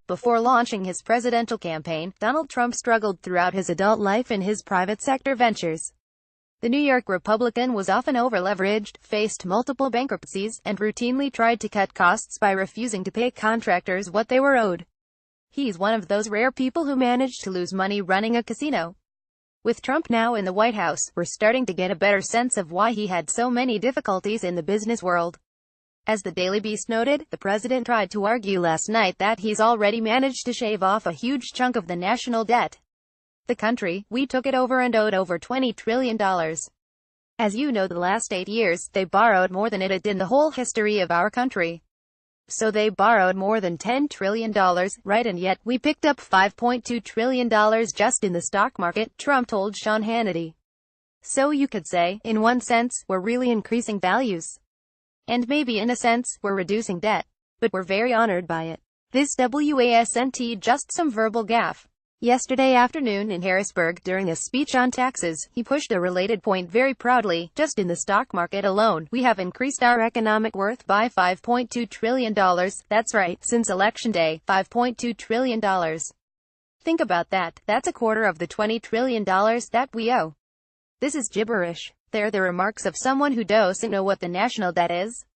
Before launching his presidential campaign, Donald Trump struggled throughout his adult life in his private sector ventures. The New York Republican was often over-leveraged, faced multiple bankruptcies, and routinely tried to cut costs by refusing to pay contractors what they were owed. He's one of those rare people who managed to lose money running a casino. With Trump now in the White House, we're starting to get a better sense of why he had so many difficulties in the business world. As the Daily Beast noted, the president tried to argue last night that he's already managed to shave off a huge chunk of the national debt. The country, we took it over and owed over $20 trillion. As you know, the last 8 years, they borrowed more than it did in the whole history of our country. So they borrowed more than $10 trillion, right? And yet, we picked up $5.2 trillion just in the stock market, Trump told Sean Hannity. So you could say, in one sense, we're really increasing values. And maybe in a sense, we're reducing debt. But we're very honored by it. This wasn't just some verbal gaffe. Yesterday afternoon in Harrisburg, during a speech on taxes, he pushed a related point very proudly. Just in the stock market alone, we have increased our economic worth by $5.2 trillion. That's right, since Election Day, $5.2 trillion. Think about that, that's a quarter of the $20 trillion that we owe. This is gibberish. They're the remarks of someone who doesn't know what the national debt is,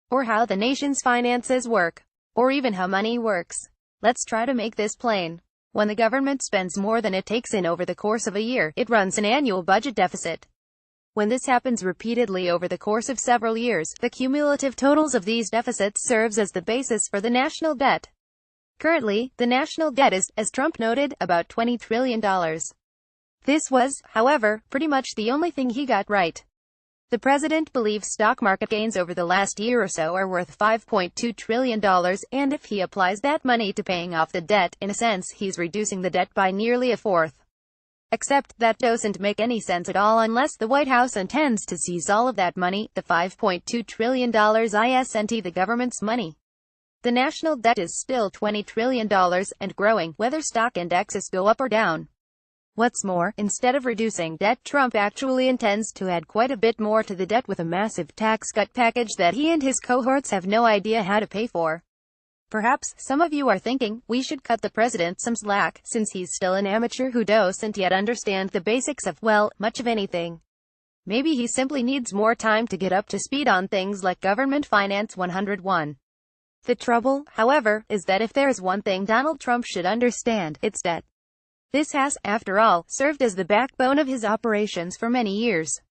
or how the nation's finances work, or even how money works. Let's try to make this plain. When the government spends more than it takes in over the course of a year, it runs an annual budget deficit. When this happens repeatedly over the course of several years, the cumulative totals of these deficits serves as the basis for the national debt. Currently, the national debt is, as Trump noted, about $20 trillion. This was, however, pretty much the only thing he got right. The president believes stock market gains over the last year or so are worth $5.2 trillion, and if he applies that money to paying off the debt, in a sense, he's reducing the debt by nearly a fourth. Except that doesn't make any sense at all unless the White House intends to seize all of that money, the $5.2 trillion isn't the government's money. The national debt is still $20 trillion, and growing, whether stock indexes go up or down. What's more, instead of reducing debt, Trump actually intends to add quite a bit more to the debt with a massive tax cut package that he and his cohorts have no idea how to pay for. Perhaps, some of you are thinking, we should cut the president some slack, since he's still an amateur who doesn't yet understand the basics of, well, much of anything. Maybe he simply needs more time to get up to speed on things like Government Finance 101. The trouble, however, is that if there is one thing Donald Trump should understand, it's debt. This has, after all, served as the backbone of his operations for many years.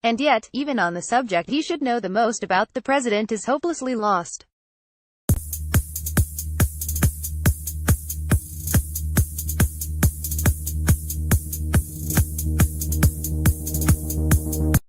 And yet, even on the subject he should know the most about, the president is hopelessly lost.